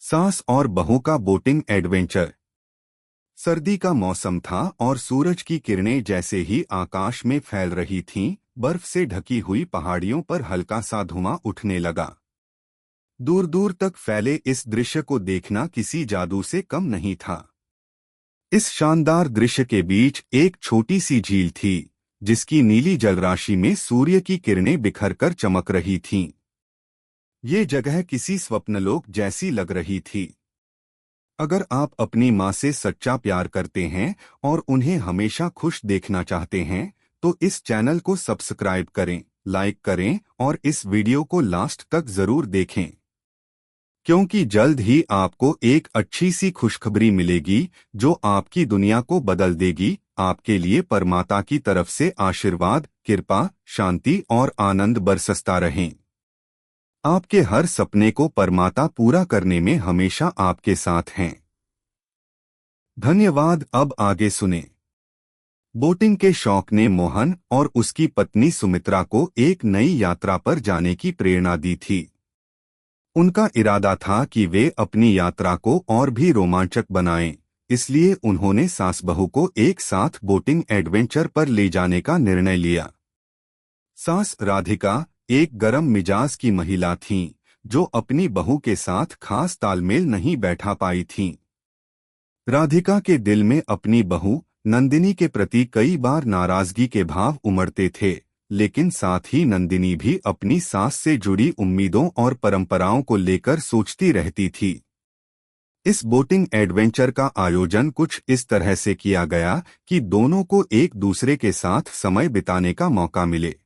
सास और बहू का बोटिंग एडवेंचर। सर्दी का मौसम था और सूरज की किरणें जैसे ही आकाश में फैल रही थीं, बर्फ से ढकी हुई पहाड़ियों पर हल्का सा धुआं उठने लगा। दूर दूर तक फैले इस दृश्य को देखना किसी जादू से कम नहीं था। इस शानदार दृश्य के बीच एक छोटी सी झील थी, जिसकी नीली जलराशि में सूर्य की किरणें बिखरकर चमक रही थीं। ये जगह किसी स्वप्नलोक जैसी लग रही थी। अगर आप अपनी माँ से सच्चा प्यार करते हैं और उन्हें हमेशा खुश देखना चाहते हैं, तो इस चैनल को सब्सक्राइब करें, लाइक करें और इस वीडियो को लास्ट तक जरूर देखें, क्योंकि जल्द ही आपको एक अच्छी सी खुशखबरी मिलेगी जो आपकी दुनिया को बदल देगी। आपके लिए परमात्मा की तरफ से आशीर्वाद, कृपा, शांति और आनंद बरसता रहें। आपके हर सपने को परमात्मा पूरा करने में हमेशा आपके साथ हैं। धन्यवाद। अब आगे सुने। बोटिंग के शौक ने मोहन और उसकी पत्नी सुमित्रा को एक नई यात्रा पर जाने की प्रेरणा दी थी। उनका इरादा था कि वे अपनी यात्रा को और भी रोमांचक बनाएं, इसलिए उन्होंने सास बहू को एक साथ बोटिंग एडवेंचर पर ले जाने का निर्णय लिया। सास राधिका एक गर्म मिजाज की महिला थीं, जो अपनी बहू के साथ खास तालमेल नहीं बैठा पाई थीं। राधिका के दिल में अपनी बहू नंदिनी के प्रति कई बार नाराजगी के भाव उमड़ते थे, लेकिन साथ ही नंदिनी भी अपनी सास से जुड़ी उम्मीदों और परंपराओं को लेकर सोचती रहती थी। इस बोटिंग एडवेंचर का आयोजन कुछ इस तरह से किया गया कि दोनों को एक दूसरे के साथ समय बिताने का मौका मिले।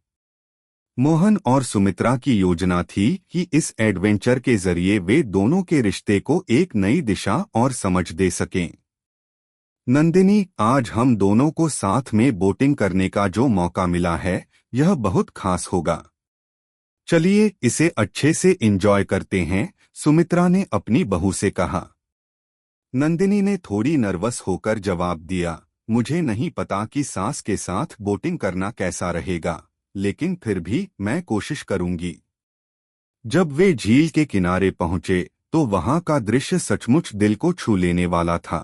मोहन और सुमित्रा की योजना थी कि इस एडवेंचर के जरिए वे दोनों के रिश्ते को एक नई दिशा और समझ दे सकें। नंदिनी, आज हम दोनों को साथ में बोटिंग करने का जो मौका मिला है, यह बहुत खास होगा। चलिए इसे अच्छे से एंजॉय करते हैं, सुमित्रा ने अपनी बहू से कहा। नंदिनी ने थोड़ी नर्वस होकर जवाब दिया, मुझे नहीं पता कि सास के साथ बोटिंग करना कैसा रहेगा, लेकिन फिर भी मैं कोशिश करूंगी। जब वे झील के किनारे पहुंचे तो वहां का दृश्य सचमुच दिल को छू लेने वाला था।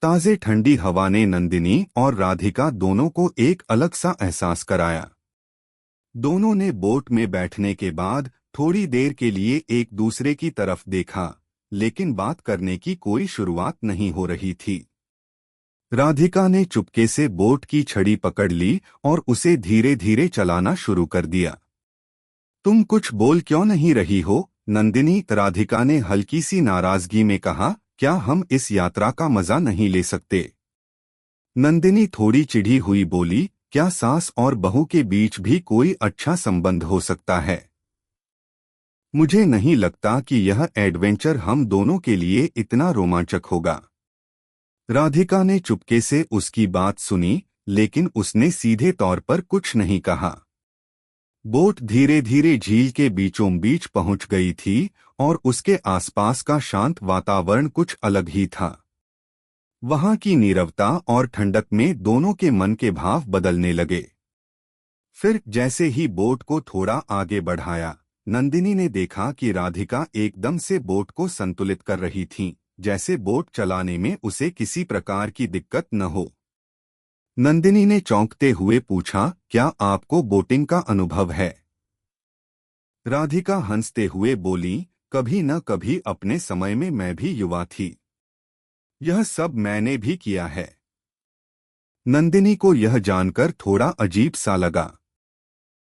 ताजे ठंडी हवा ने नंदिनी और राधिका दोनों को एक अलग सा एहसास कराया। दोनों ने बोट में बैठने के बाद थोड़ी देर के लिए एक दूसरे की तरफ देखा, लेकिन बात करने की कोई शुरुआत नहीं हो रही थी। राधिका ने चुपके से बोट की छड़ी पकड़ ली और उसे धीरे धीरे चलाना शुरू कर दिया। तुम कुछ बोल क्यों नहीं रही हो? नंदिनी, राधिका ने हल्की सी नाराजगी में कहा, क्या हम इस यात्रा का मजा नहीं ले सकते? नंदिनी थोड़ी चिढ़ी हुई बोली, क्या सास और बहू के बीच भी कोई अच्छा संबंध हो सकता है? मुझे नहीं लगता कि यह एडवेंचर हम दोनों के लिए इतना रोमांचक होगा। राधिका ने चुपके से उसकी बात सुनी, लेकिन उसने सीधे तौर पर कुछ नहीं कहा। बोट धीरे धीरे झील के बीचों बीच पहुंच गई थी और उसके आसपास का शांत वातावरण कुछ अलग ही था। वहां की नीरवता और ठंडक में दोनों के मन के भाव बदलने लगे। फिर जैसे ही बोट को थोड़ा आगे बढ़ाया, नंदिनी ने देखा कि राधिका एकदम से बोट को संतुलित कर रही थीं, जैसे बोट चलाने में उसे किसी प्रकार की दिक्कत न हो। नंदिनी ने चौंकते हुए पूछा, क्या आपको बोटिंग का अनुभव है? राधिका हंसते हुए बोली, कभी न कभी अपने समय में मैं भी युवा थी। यह सब मैंने भी किया है। नंदिनी को यह जानकर थोड़ा अजीब सा लगा।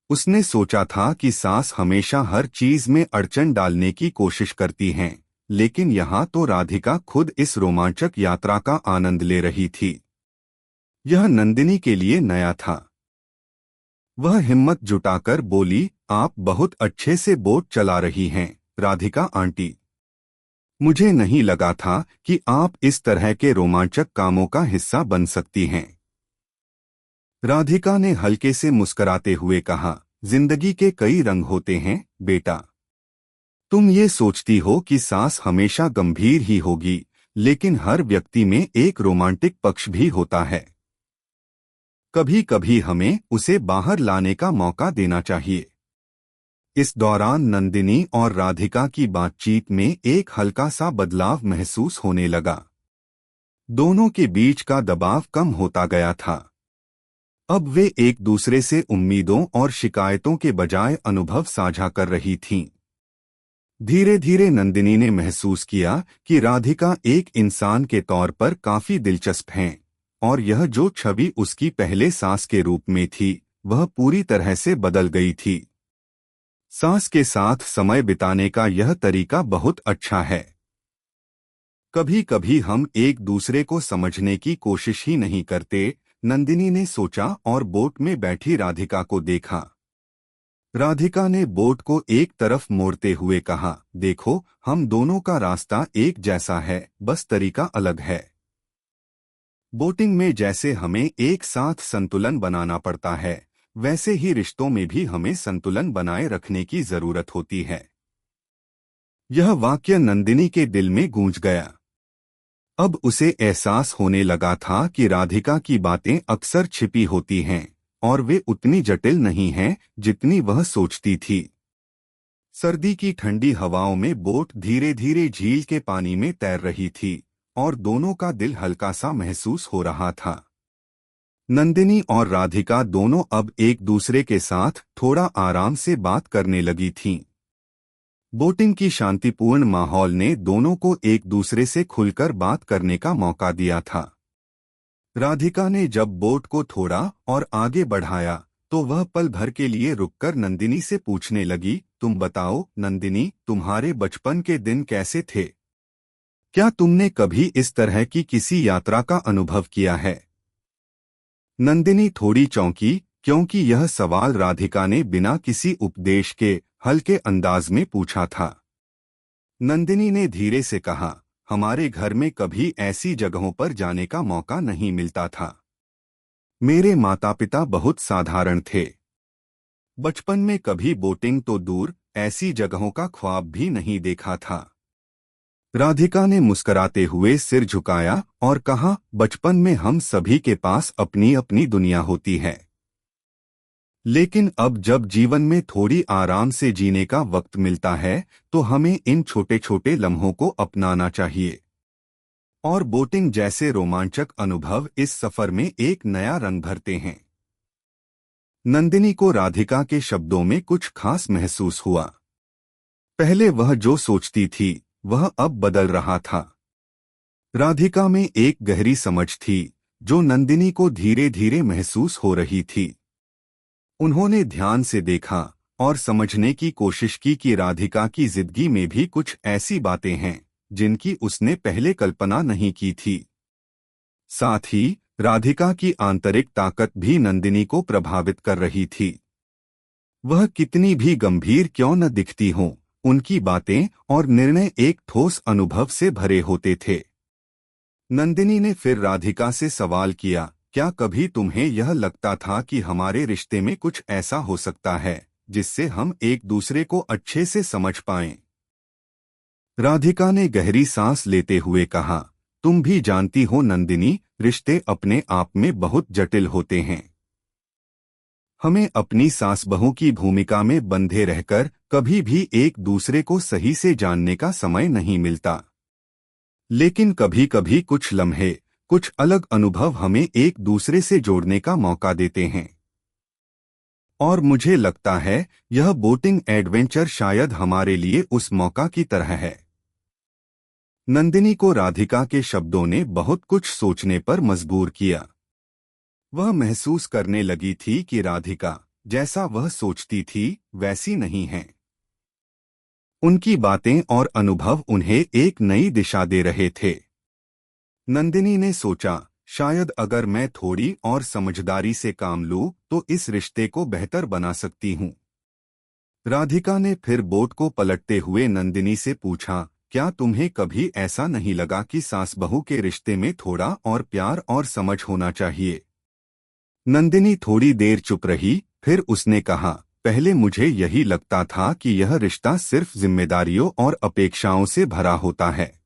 उसने सोचा था कि सास हमेशा हर चीज में अड़चन डालने की कोशिश करती हैं, लेकिन यहाँ तो राधिका खुद इस रोमांचक यात्रा का आनंद ले रही थी। यह नंदिनी के लिए नया था। वह हिम्मत जुटाकर बोली, आप बहुत अच्छे से बोट चला रही हैं, राधिका आंटी। मुझे नहीं लगा था कि आप इस तरह के रोमांचक कामों का हिस्सा बन सकती हैं। राधिका ने हल्के से मुस्कुराते हुए कहा, जिंदगी के कई रंग होते हैं, बेटा। तुम ये सोचती हो कि सास हमेशा गंभीर ही होगी, लेकिन हर व्यक्ति में एक रोमांटिक पक्ष भी होता है। कभी कभी हमें उसे बाहर लाने का मौका देना चाहिए। इस दौरान नंदिनी और राधिका की बातचीत में एक हल्का सा बदलाव महसूस होने लगा। दोनों के बीच का दबाव कम होता गया था। अब वे एक दूसरे से उम्मीदों और शिकायतों के बजाय अनुभव साझा कर रही थीं। धीरे धीरे नंदिनी ने महसूस किया कि राधिका एक इंसान के तौर पर काफी दिलचस्प हैं, और यह जो छवि उसकी पहले सास के रूप में थी वह पूरी तरह से बदल गई थी। सास के साथ समय बिताने का यह तरीका बहुत अच्छा है। कभी कभी हम एक दूसरे को समझने की कोशिश ही नहीं करते, नंदिनी ने सोचा और बोट में बैठी राधिका को देखा। राधिका ने बोट को एक तरफ मोड़ते हुए कहा, देखो, हम दोनों का रास्ता एक जैसा है, बस तरीका अलग है। बोटिंग में जैसे हमें एक साथ संतुलन बनाना पड़ता है, वैसे ही रिश्तों में भी हमें संतुलन बनाए रखने की जरूरत होती है। यह वाक्य नंदिनी के दिल में गूंज गया। अब उसे एहसास होने लगा था कि राधिका की बातें अक्सर छिपी होती हैं, और वे उतनी जटिल नहीं हैं जितनी वह सोचती थी। सर्दी की ठंडी हवाओं में बोट धीरे धीरे झील के पानी में तैर रही थी, और दोनों का दिल हल्का सा महसूस हो रहा था। नंदिनी और राधिका दोनों अब एक दूसरे के साथ थोड़ा आराम से बात करने लगी थीं। बोटिंग की शांतिपूर्ण माहौल ने दोनों को एक दूसरे से खुलकर बात करने का मौका दिया था। राधिका ने जब बोट को थोड़ा और आगे बढ़ाया तो वह पल भर के लिए रुककर नंदिनी से पूछने लगी, तुम बताओ नंदिनी, तुम्हारे बचपन के दिन कैसे थे? क्या तुमने कभी इस तरह की किसी यात्रा का अनुभव किया है? नंदिनी थोड़ी चौंकी, क्योंकि यह सवाल राधिका ने बिना किसी उपदेश के हल्के अंदाज में पूछा था। नंदिनी ने धीरे से कहा, हमारे घर में कभी ऐसी जगहों पर जाने का मौका नहीं मिलता था। मेरे माता पिता बहुत साधारण थे। बचपन में कभी बोटिंग तो दूर, ऐसी जगहों का ख्वाब भी नहीं देखा था। राधिका ने मुस्कुराते हुए सिर झुकाया और कहा, बचपन में हम सभी के पास अपनी अपनी दुनिया होती है, लेकिन अब जब जीवन में थोड़ी आराम से जीने का वक्त मिलता है तो हमें इन छोटे छोटे लम्हों को अपनाना चाहिए। और बोटिंग जैसे रोमांचक अनुभव इस सफर में एक नया रंग भरते हैं। नंदिनी को राधिका के शब्दों में कुछ खास महसूस हुआ। पहले वह जो सोचती थी वह अब बदल रहा था। राधिका में एक गहरी समझ थी जो नंदिनी को धीरे धीरे महसूस हो रही थी। उन्होंने ध्यान से देखा और समझने की कोशिश की कि राधिका की जिंदगी में भी कुछ ऐसी बातें हैं जिनकी उसने पहले कल्पना नहीं की थी। साथ ही राधिका की आंतरिक ताकत भी नंदिनी को प्रभावित कर रही थी। वह कितनी भी गंभीर क्यों न दिखती हों, उनकी बातें और निर्णय एक ठोस अनुभव से भरे होते थे। नंदिनी ने फिर राधिका से सवाल किया, क्या कभी तुम्हें यह लगता था कि हमारे रिश्ते में कुछ ऐसा हो सकता है जिससे हम एक दूसरे को अच्छे से समझ पाएं? राधिका ने गहरी सांस लेते हुए कहा, तुम भी जानती हो नंदिनी, रिश्ते अपने आप में बहुत जटिल होते हैं। हमें अपनी सास बहू की भूमिका में बंधे रहकर कभी भी एक दूसरे को सही से जानने का समय नहीं मिलता। लेकिन कभी कभी कुछ लम्हे, कुछ अलग अनुभव हमें एक दूसरे से जोड़ने का मौका देते हैं। और मुझे लगता है यह बोटिंग एडवेंचर शायद हमारे लिए उस मौका की तरह है। नंदिनी को राधिका के शब्दों ने बहुत कुछ सोचने पर मजबूर किया। वह महसूस करने लगी थी कि राधिका जैसा वह सोचती थी वैसी नहीं है। उनकी बातें और अनुभव उन्हें एक नई दिशा दे रहे थे। नंदिनी ने सोचा, शायद अगर मैं थोड़ी और समझदारी से काम लूं तो इस रिश्ते को बेहतर बना सकती हूं। राधिका ने फिर बोट को पलटते हुए नंदिनी से पूछा, क्या तुम्हें कभी ऐसा नहीं लगा कि सास बहू के रिश्ते में थोड़ा और प्यार और समझ होना चाहिए? नंदिनी थोड़ी देर चुप रही, फिर उसने कहा, पहले मुझे यही लगता था कि यह रिश्ता सिर्फ जिम्मेदारियों और अपेक्षाओं से भरा होता है।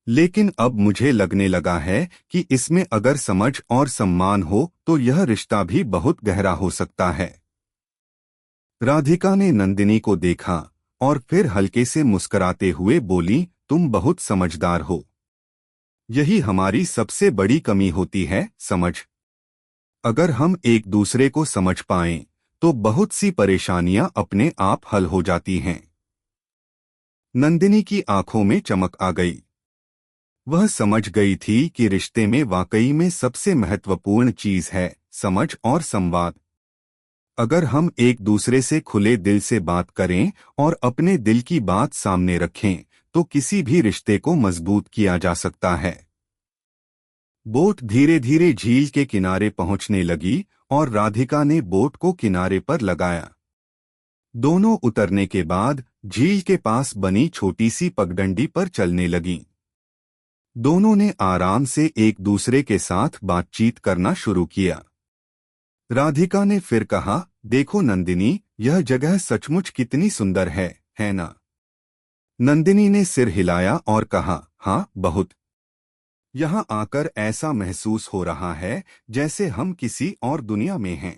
लेकिन अब मुझे लगने लगा है कि इसमें अगर समझ और सम्मान हो तो यह रिश्ता भी बहुत गहरा हो सकता है। राधिका ने नंदिनी को देखा और फिर हल्के से मुस्कुराते हुए बोली, तुम बहुत समझदार हो। यही हमारी सबसे बड़ी कमी होती है, समझ। अगर हम एक दूसरे को समझ पाएं, तो बहुत सी परेशानियां अपने आप हल हो जाती हैं। नंदिनी की आंखों में चमक आ गई। वह समझ गई थी कि रिश्ते में वाकई में सबसे महत्वपूर्ण चीज है समझ और संवाद। अगर हम एक दूसरे से खुले दिल से बात करें और अपने दिल की बात सामने रखें, तो किसी भी रिश्ते को मजबूत किया जा सकता है। बोट धीरे धीरे झील के किनारे पहुंचने लगी और राधिका ने बोट को किनारे पर लगाया। दोनों उतरने के बाद झील के पास बनी छोटी सी पगडंडी पर चलने लगीं। दोनों ने आराम से एक दूसरे के साथ बातचीत करना शुरू किया। राधिका ने फिर कहा, देखो नंदिनी, यह जगह सचमुच कितनी सुंदर है ना? नंदिनी ने सिर हिलाया और कहा, हाँ बहुत। यहाँ आकर ऐसा महसूस हो रहा है जैसे हम किसी और दुनिया में हैं।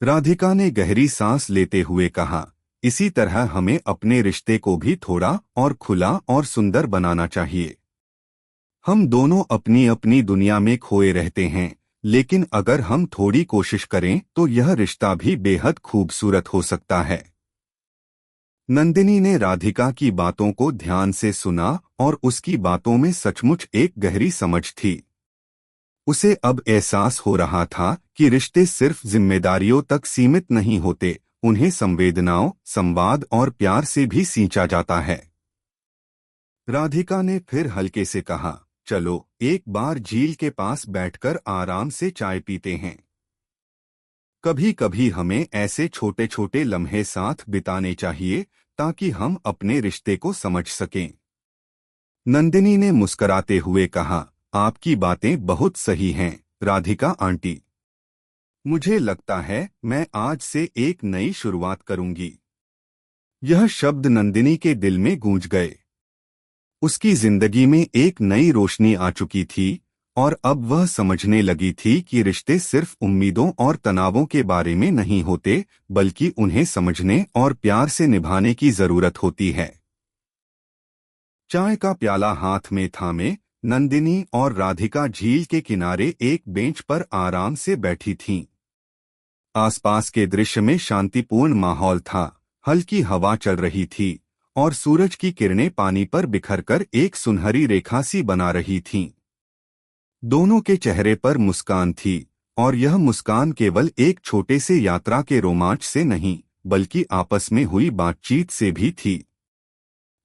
राधिका ने गहरी सांस लेते हुए कहा, इसी तरह हमें अपने रिश्ते को भी थोड़ा और खुला और सुंदर बनाना चाहिए। हम दोनों अपनी अपनी दुनिया में खोए रहते हैं, लेकिन अगर हम थोड़ी कोशिश करें तो यह रिश्ता भी बेहद खूबसूरत हो सकता है। नंदिनी ने राधिका की बातों को ध्यान से सुना और उसकी बातों में सचमुच एक गहरी समझ थी। उसे अब एहसास हो रहा था कि रिश्ते सिर्फ जिम्मेदारियों तक सीमित नहीं होते, उन्हें संवेदनाओं, संवाद और प्यार से भी सींचा जाता है। राधिका ने फिर हल्के से कहा, चलो एक बार झील के पास बैठकर आराम से चाय पीते हैं। कभी कभी हमें ऐसे छोटे छोटे लम्हे साथ बिताने चाहिए ताकि हम अपने रिश्ते को समझ सकें। नंदिनी ने मुस्कुराते हुए कहा, आपकी बातें बहुत सही हैं, राधिका आंटी। मुझे लगता है मैं आज से एक नई शुरुआत करूंगी। यह शब्द नंदिनी के दिल में गूंज गए। उसकी जिंदगी में एक नई रोशनी आ चुकी थी और अब वह समझने लगी थी कि रिश्ते सिर्फ उम्मीदों और तनावों के बारे में नहीं होते, बल्कि उन्हें समझने और प्यार से निभाने की जरूरत होती है। चाय का प्याला हाथ में थामे नंदिनी और राधिका झील के किनारे एक बेंच पर आराम से बैठी थीं। आसपास के दृश्य में शांतिपूर्ण माहौल था, हल्की हवा चल रही थी और सूरज की किरणें पानी पर बिखरकर एक सुनहरी रेखा सी बना रही थीं। दोनों के चेहरे पर मुस्कान थी और यह मुस्कान केवल एक छोटे से यात्रा के रोमांच से नहीं, बल्कि आपस में हुई बातचीत से भी थी।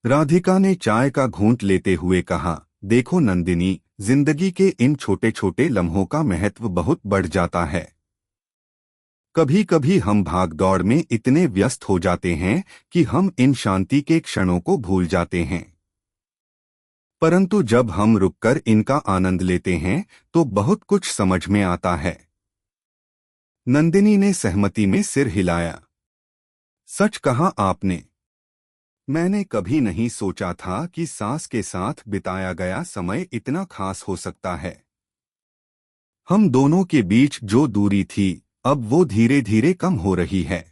राधिका ने चाय का घूंट लेते हुए कहा, देखो नंदिनी, जिंदगी के इन छोटे छोटे लम्हों का महत्व बहुत बढ़ जाता है। कभी कभी हम भागदौड़ में इतने व्यस्त हो जाते हैं कि हम इन शांति के क्षणों को भूल जाते हैं। परंतु जब हम रुककर इनका आनंद लेते हैं तो बहुत कुछ समझ में आता है। नंदिनी ने सहमति में सिर हिलाया। सच कहा आपने। मैंने कभी नहीं सोचा था कि सांस के साथ बिताया गया समय इतना खास हो सकता है। हम दोनों के बीच जो दूरी थी, अब वो धीरे धीरे कम हो रही है।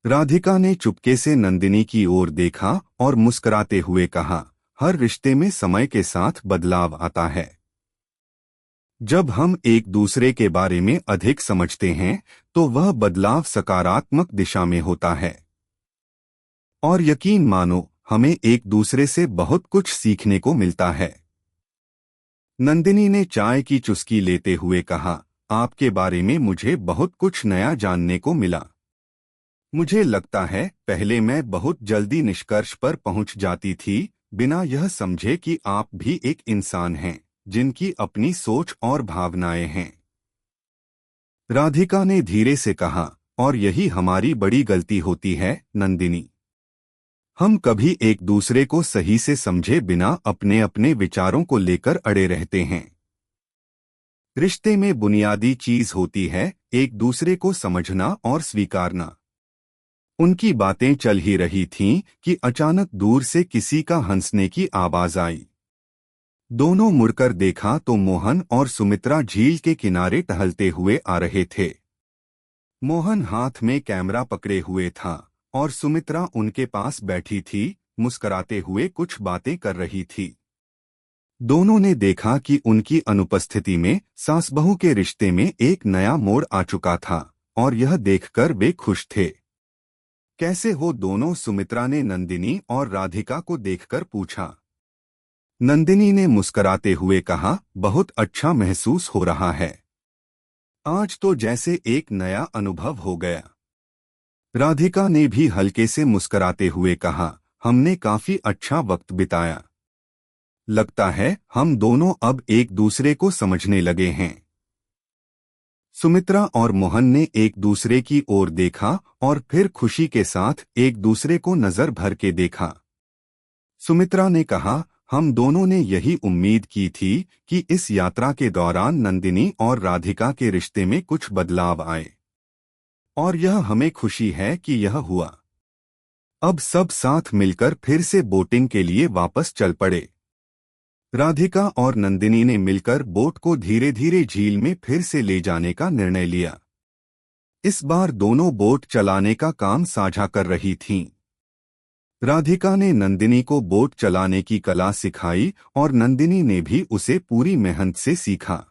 राधिका ने चुपके से नंदिनी की ओर देखा और मुस्कुराते हुए कहा, हर रिश्ते में समय के साथ बदलाव आता है। जब हम एक दूसरे के बारे में अधिक समझते हैं तो वह बदलाव सकारात्मक दिशा में होता है। और यकीन मानो, हमें एक दूसरे से बहुत कुछ सीखने को मिलता है। नंदिनी ने चाय की चुस्की लेते हुए कहा, आपके बारे में मुझे बहुत कुछ नया जानने को मिला। मुझे लगता है पहले मैं बहुत जल्दी निष्कर्ष पर पहुंच जाती थी, बिना यह समझे कि आप भी एक इंसान हैं, जिनकी अपनी सोच और भावनाएं हैं। राधिका ने धीरे से कहा, और यही हमारी बड़ी गलती होती है नंदिनी। हम कभी एक दूसरे को सही से समझे बिना अपने अपने विचारों को लेकर अड़े रहते हैं। रिश्ते में बुनियादी चीज होती है एक दूसरे को समझना और स्वीकारना। उनकी बातें चल ही रही थीं कि अचानक दूर से किसी का हंसने की आवाज आई। दोनों मुड़कर देखा तो मोहन और सुमित्रा झील के किनारे टहलते हुए आ रहे थे। मोहन हाथ में कैमरा पकड़े हुए था और सुमित्रा उनके पास बैठी थी, मुस्कुराते हुए कुछ बातें कर रही थी। दोनों ने देखा कि उनकी अनुपस्थिति में सास बहू के रिश्ते में एक नया मोड़ आ चुका था और यह देखकर वे खुश थे। कैसे हो दोनों? सुमित्रा ने नंदिनी और राधिका को देखकर पूछा। नंदिनी ने मुस्कुराते हुए कहा, बहुत अच्छा महसूस हो रहा है। आज तो जैसे एक नया अनुभव हो गया। राधिका ने भी हल्के से मुस्कुराते हुए कहा, हमने काफी अच्छा वक्त बिताया। लगता है हम दोनों अब एक दूसरे को समझने लगे हैं। सुमित्रा और मोहन ने एक दूसरे की ओर देखा और फिर खुशी के साथ एक दूसरे को नजर भर के देखा। सुमित्रा ने कहा, हम दोनों ने यही उम्मीद की थी कि इस यात्रा के दौरान नंदिनी और राधिका के रिश्ते में कुछ बदलाव आए, और यह हमें खुशी है कि यह हुआ। अब सब साथ मिलकर फिर से बोटिंग के लिए वापस चल पड़े। राधिका और नंदिनी ने मिलकर बोट को धीरे धीरे झील में फिर से ले जाने का निर्णय लिया। इस बार दोनों बोट चलाने का काम साझा कर रही थीं। राधिका ने नंदिनी को बोट चलाने की कला सिखाई और नंदिनी ने भी उसे पूरी मेहनत से सीखा।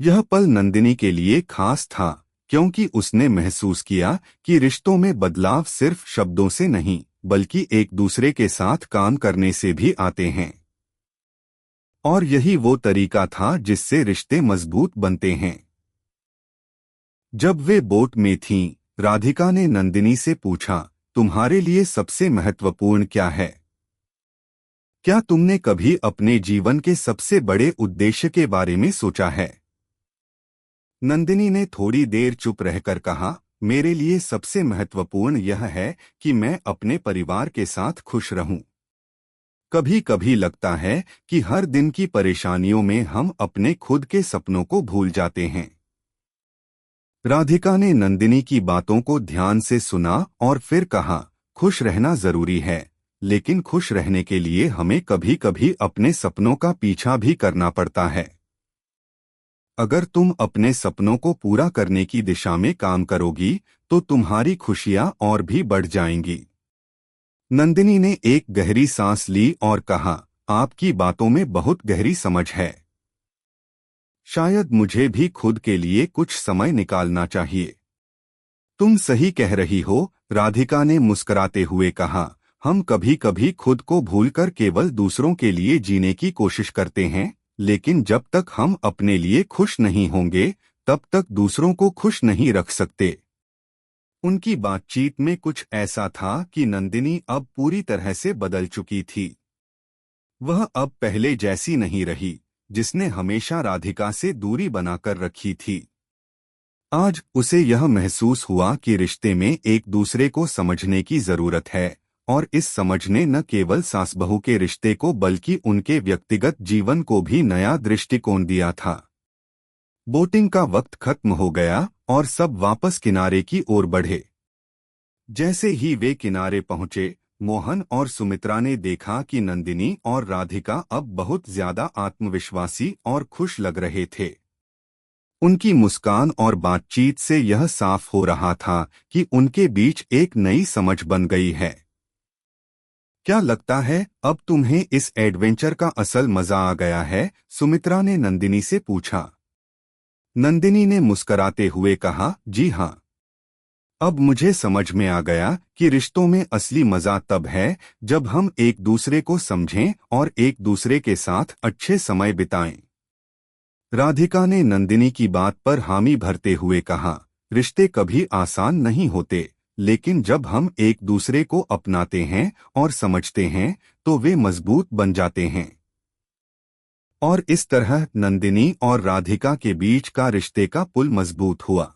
यह पल नंदिनी के लिए खास था, क्योंकि उसने महसूस किया कि रिश्तों में बदलाव सिर्फ शब्दों से नहीं, बल्कि एक दूसरे के साथ काम करने से भी आते हैं। और यही वो तरीका था जिससे रिश्ते मजबूत बनते हैं। जब वे बोट में थीं, राधिका ने नंदिनी से पूछा, तुम्हारे लिए सबसे महत्वपूर्ण क्या है? क्या तुमने कभी अपने जीवन के सबसे बड़े उद्देश्य के बारे में सोचा है? नंदिनी ने थोड़ी देर चुप रहकर कहा, मेरे लिए सबसे महत्वपूर्ण यह है कि मैं अपने परिवार के साथ खुश रहूं। कभी कभी लगता है कि हर दिन की परेशानियों में हम अपने खुद के सपनों को भूल जाते हैं। राधिका ने नंदिनी की बातों को ध्यान से सुना और फिर कहा, खुश रहना जरूरी है, लेकिन खुश रहने के लिए हमें कभी कभी अपने सपनों का पीछा भी करना पड़ता है। अगर तुम अपने सपनों को पूरा करने की दिशा में काम करोगी, तो तुम्हारी खुशियां और भी बढ़ जाएंगी। नंदिनी ने एक गहरी सांस ली और कहा, आपकी बातों में बहुत गहरी समझ है। शायद मुझे भी खुद के लिए कुछ समय निकालना चाहिए। तुम सही कह रही हो, राधिका ने मुस्कुराते हुए कहा, हम कभी कभी खुद को भूलकर केवल दूसरों के लिए जीने की कोशिश करते हैं, लेकिन जब तक हम अपने लिए खुश नहीं होंगे, तब तक दूसरों को खुश नहीं रख सकते। उनकी बातचीत में कुछ ऐसा था कि नंदिनी अब पूरी तरह से बदल चुकी थी। वह अब पहले जैसी नहीं रही, जिसने हमेशा राधिका से दूरी बनाकर रखी थी। आज उसे यह महसूस हुआ कि रिश्ते में एक दूसरे को समझने की जरूरत है, और इस समझ ने न केवल सास बहू के रिश्ते को बल्कि उनके व्यक्तिगत जीवन को भी नया दृष्टिकोण दिया था। बोटिंग का वक्त खत्म हो गया और सब वापस किनारे की ओर बढ़े। जैसे ही वे किनारे पहुंचे, मोहन और सुमित्रा ने देखा कि नंदिनी और राधिका अब बहुत ज्यादा आत्मविश्वासी और खुश लग रहे थे। उनकी मुस्कान और बातचीत से यह साफ हो रहा था कि उनके बीच एक नई समझ बन गई है। क्या लगता है अब तुम्हें इस एडवेंचर का असल मजा आ गया है? सुमित्रा ने नंदिनी से पूछा। नंदिनी ने मुस्कुराते हुए कहा, जी हाँ। अब मुझे समझ में आ गया कि रिश्तों में असली मजा तब है जब हम एक दूसरे को समझें और एक दूसरे के साथ अच्छे समय बिताएं। राधिका ने नंदिनी की बात पर हामी भरते हुए कहा, रिश्ते कभी आसान नहीं होते, लेकिन जब हम एक दूसरे को अपनाते हैं और समझते हैं, तो वे मजबूत बन जाते हैं। और इस तरह नंदिनी और राधिका के बीच का रिश्ते का पुल मजबूत हुआ।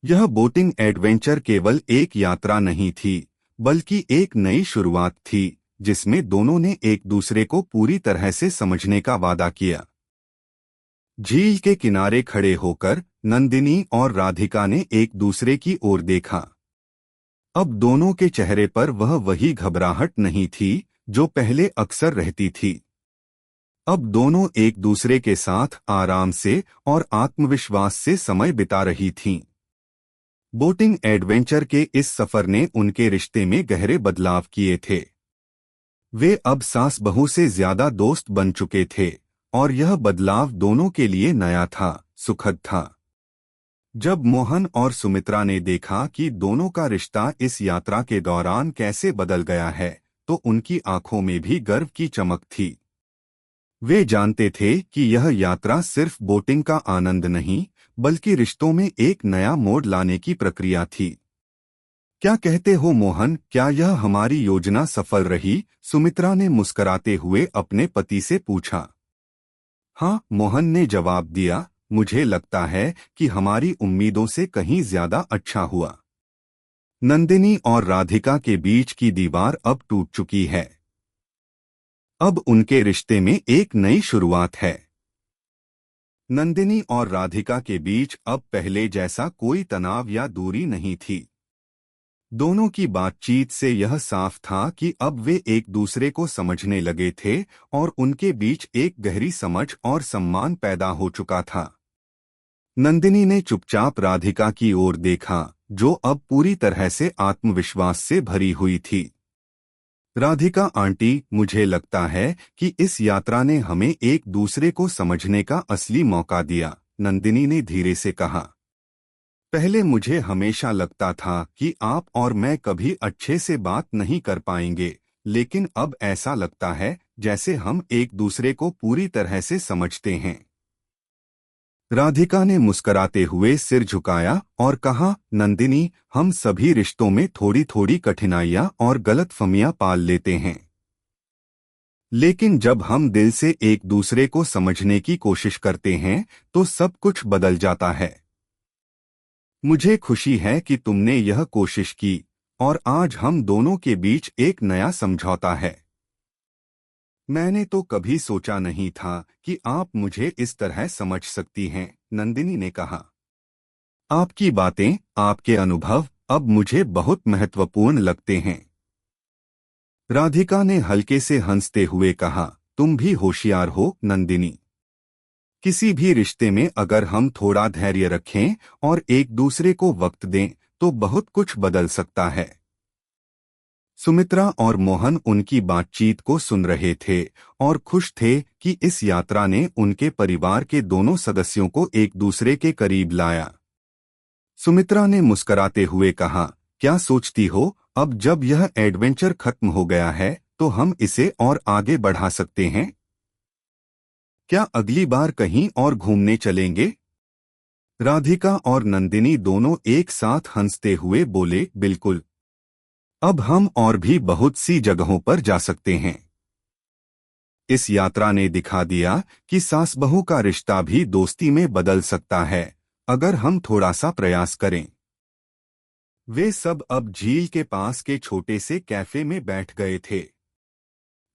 यह बोटिंग एडवेंचर केवल एक यात्रा नहीं थी, बल्कि एक नई शुरुआत थी, जिसमें दोनों ने एक दूसरे को पूरी तरह से समझने का वादा किया। झील के किनारे खड़े होकर नंदिनी और राधिका ने एक दूसरे की ओर देखा। अब दोनों के चेहरे पर वही घबराहट नहीं थी जो पहले अक्सर रहती थी। अब दोनों एक दूसरे के साथ आराम से और आत्मविश्वास से समय बिता रही थीं। बोटिंग एडवेंचर के इस सफर ने उनके रिश्ते में गहरे बदलाव किए थे। वे अब सास बहू से ज्यादा दोस्त बन चुके थे और यह बदलाव दोनों के लिए नया था, सुखद था। जब मोहन और सुमित्रा ने देखा कि दोनों का रिश्ता इस यात्रा के दौरान कैसे बदल गया है, तो उनकी आंखों में भी गर्व की चमक थी। वे जानते थे कि यह यात्रा सिर्फ बोटिंग का आनंद नहीं, बल्कि रिश्तों में एक नया मोड़ लाने की प्रक्रिया थी। क्या कहते हो मोहन, क्या यह हमारी योजना सफल रही? सुमित्रा ने मुस्कुराते हुए अपने पति से पूछा। हाँ, मोहन ने जवाब दिया, मुझे लगता है कि हमारी उम्मीदों से कहीं ज्यादा अच्छा हुआ। नंदिनी और राधिका के बीच की दीवार अब टूट चुकी है। अब उनके रिश्ते में एक नई शुरुआत है। नंदिनी और राधिका के बीच अब पहले जैसा कोई तनाव या दूरी नहीं थी। दोनों की बातचीत से यह साफ था कि अब वे एक दूसरे को समझने लगे थे और उनके बीच एक गहरी समझ और सम्मान पैदा हो चुका था। नंदिनी ने चुपचाप राधिका की ओर देखा, जो अब पूरी तरह से आत्मविश्वास से भरी हुई थी। राधिका आंटी, मुझे लगता है कि इस यात्रा ने हमें एक दूसरे को समझने का असली मौका दिया, नंदिनी ने धीरे से कहा। पहले मुझे हमेशा लगता था कि आप और मैं कभी अच्छे से बात नहीं कर पाएंगे, लेकिन अब ऐसा लगता है जैसे हम एक दूसरे को पूरी तरह से समझते हैं। राधिका ने मुस्कुराते हुए सिर झुकाया और कहा, नंदिनी, हम सभी रिश्तों में थोड़ी थोड़ी कठिनाइयां और गलतफहमियां पाल लेते हैं, लेकिन जब हम दिल से एक दूसरे को समझने की कोशिश करते हैं तो सब कुछ बदल जाता है। मुझे खुशी है कि तुमने यह कोशिश की और आज हम दोनों के बीच एक नया समझौता है। मैंने तो कभी सोचा नहीं था कि आप मुझे इस तरह समझ सकती हैं, नंदिनी ने कहा। आपकी बातें, आपके अनुभव अब मुझे बहुत महत्वपूर्ण लगते हैं। राधिका ने हल्के से हंसते हुए कहा, तुम भी होशियार हो, नंदिनी। किसी भी रिश्ते में अगर हम थोड़ा धैर्य रखें और एक दूसरे को वक्त दें, तो बहुत कुछ बदल सकता है। सुमित्रा और मोहन उनकी बातचीत को सुन रहे थे और खुश थे कि इस यात्रा ने उनके परिवार के दोनों सदस्यों को एक दूसरे के करीब लाया। सुमित्रा ने मुस्कुराते हुए कहा, क्या सोचती हो, अब जब यह एडवेंचर खत्म हो गया है तो हम इसे और आगे बढ़ा सकते हैं? क्या अगली बार कहीं और घूमने चलेंगे? राधिका और नंदिनी दोनों एक साथ हंसते हुए बोले, बिल्कुल। अब हम और भी बहुत सी जगहों पर जा सकते हैं। इस यात्रा ने दिखा दिया कि सास बहू का रिश्ता भी दोस्ती में बदल सकता है, अगर हम थोड़ा सा प्रयास करें। वे सब अब झील के पास के छोटे से कैफे में बैठ गए थे।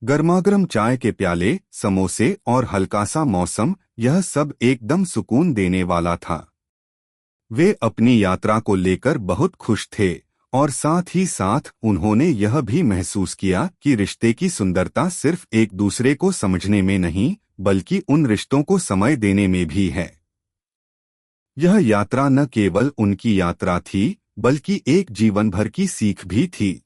गर्मागर्म चाय के प्याले, समोसे और हल्का सा मौसम, यह सब एकदम सुकून देने वाला था। वे अपनी यात्रा को लेकर बहुत खुश थे और साथ ही साथ उन्होंने यह भी महसूस किया कि रिश्ते की सुंदरता सिर्फ एक दूसरे को समझने में नहीं, बल्कि उन रिश्तों को समय देने में भी है। यह यात्रा न केवल उनकी यात्रा थी, बल्कि एक जीवन भर की सीख भी थी।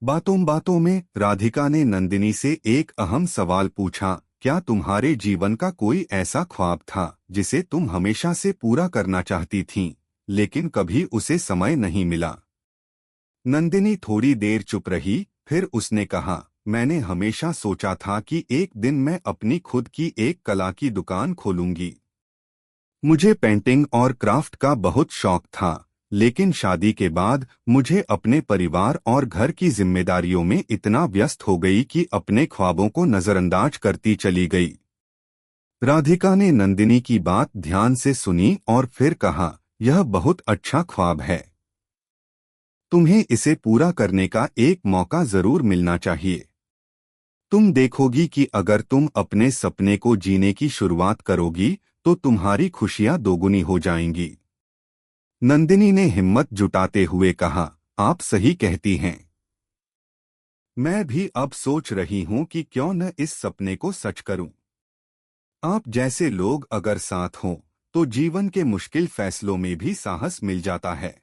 बातों बातों में राधिका ने नंदिनी से एक अहम सवाल पूछा, क्या तुम्हारे जीवन का कोई ऐसा ख्वाब था जिसे तुम हमेशा से पूरा करना चाहती थीं, लेकिन कभी उसे समय नहीं मिला? नंदिनी थोड़ी देर चुप रही, फिर उसने कहा, मैंने हमेशा सोचा था कि एक दिन मैं अपनी खुद की एक कला की दुकान खोलूंगी। मुझे पेंटिंग और क्राफ्ट का बहुत शौक था, लेकिन शादी के बाद मुझे अपने परिवार और घर की जिम्मेदारियों में इतना व्यस्त हो गई कि अपने ख्वाबों को नजरअंदाज करती चली गई। राधिका ने नंदिनी की बात ध्यान से सुनी और फिर कहा, यह बहुत अच्छा ख्वाब है। तुम्हें इसे पूरा करने का एक मौका जरूर मिलना चाहिए। तुम देखोगी कि अगर तुम अपने सपने को जीने की शुरुआत करोगी, तो तुम्हारी खुशियां दोगुनी हो जाएंगी। नंदिनी ने हिम्मत जुटाते हुए कहा, आप सही कहती हैं। मैं भी अब सोच रही हूं कि क्यों न इस सपने को सच करूं। आप जैसे लोग अगर साथ हों तो जीवन के मुश्किल फैसलों में भी साहस मिल जाता है।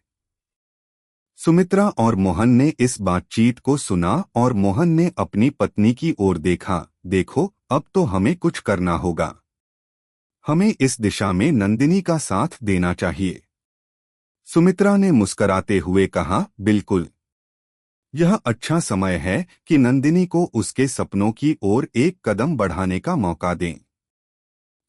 सुमित्रा और मोहन ने इस बातचीत को सुना और मोहन ने अपनी पत्नी की ओर देखा। देखो, अब तो हमें कुछ करना होगा। हमें इस दिशा में नंदिनी का साथ देना चाहिए। सुमित्रा ने मुस्कराते हुए कहा, बिल्कुल। यह अच्छा समय है कि नंदिनी को उसके सपनों की ओर एक कदम बढ़ाने का मौका दें।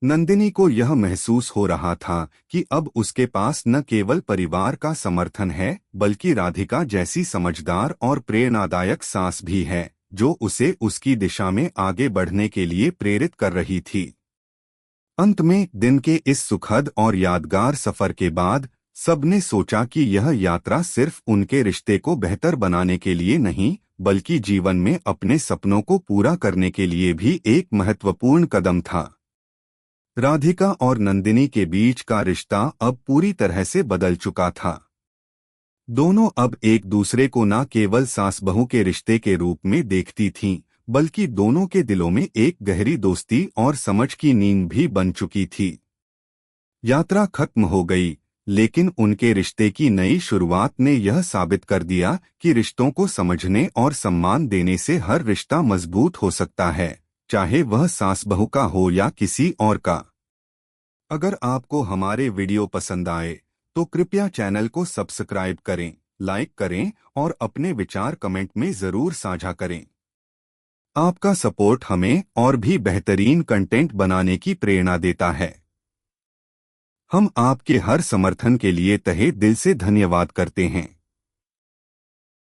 नंदिनी को यह महसूस हो रहा था कि अब उसके पास न केवल परिवार का समर्थन है, बल्कि राधिका जैसी समझदार और प्रेरणादायक सास भी है, जो उसे उसकी दिशा में आगे बढ़ने के लिए प्रेरित कर रही थी। अंत में दिन के इस सुखद और यादगार सफर के बाद सबने सोचा कि यह यात्रा सिर्फ उनके रिश्ते को बेहतर बनाने के लिए नहीं, बल्कि जीवन में अपने सपनों को पूरा करने के लिए भी एक महत्वपूर्ण कदम था। राधिका और नंदिनी के बीच का रिश्ता अब पूरी तरह से बदल चुका था। दोनों अब एक दूसरे को न केवल सास बहू के रिश्ते के रूप में देखती थीं, बल्कि दोनों के दिलों में एक गहरी दोस्ती और समझ की नींव भी बन चुकी थी। यात्रा खत्म हो गई, लेकिन उनके रिश्ते की नई शुरुआत ने यह साबित कर दिया कि रिश्तों को समझने और सम्मान देने से हर रिश्ता मजबूत हो सकता है, चाहे वह सास बहू का हो या किसी और का। अगर आपको हमारे वीडियो पसंद आए तो कृपया चैनल को सब्सक्राइब करें, लाइक करें और अपने विचार कमेंट में जरूर साझा करें। आपका सपोर्ट हमें और भी बेहतरीन कंटेंट बनाने की प्रेरणा देता है। हम आपके हर समर्थन के लिए तहे दिल से धन्यवाद करते हैं।